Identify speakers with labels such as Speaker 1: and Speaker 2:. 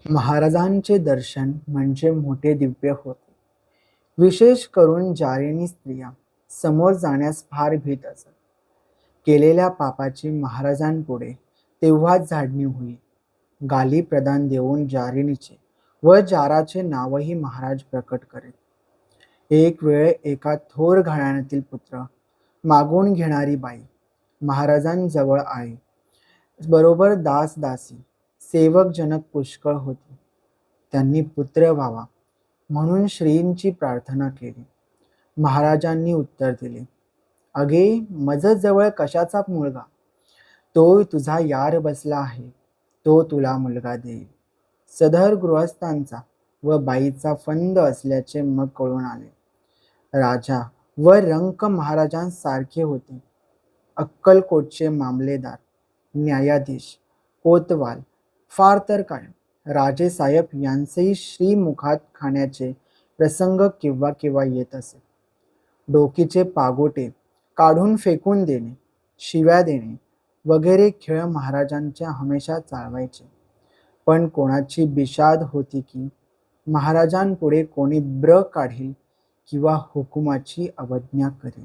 Speaker 1: महाराजांचे दर्शन म्हणजे मोठे दिव्य होते. विशेष करून जारेनी स्त्रिया समोर जाण्यास फार भीत असत. केलेल्या पापाची महाराजांपुढे तेव्हाच झाडणी होई. गाली प्रदान देऊन जारिनीचे व जाराचे नावही महाराज प्रकट करीत. एक वेळ एका थोर घराण्यातील पुत्र मागून घेणारी बाई महाराजांजवळ आली. बरोबर दास दासी सेवक जनक पुष्कळ होते. त्यांनी पुत्र व्हावा म्हणून श्रींची प्रार्थना केली. महाराजांनी उत्तर दिले, अगे मज जवळ कशाचा मुलगा, तो तुझा यार बसला आहे, तो तुला मुलगा देईल. सदर गृहस्थांचा व बाईचा फंद असल्याचे मग कळून आले. राजा व रंक महाराजांसारखे होते. अक्कलकोटचे मामलेदार, न्यायाधीश, कोतवाल, फार तर काय राजेसाहेब यांचेही श्रीमुखात खाण्याचे प्रसंग केव्हा केव्हा येत असे. डोकीचे पागोटे काढून फेकून देणे, शिव्या देणे वगैरे खेळ महाराजांच्या हमेशा चालवायचे. पण कोणाची बिशाद होती की महाराजांपुढे कोणी ब्र काढील किंवा हुकुमाची अवज्ञा करेल.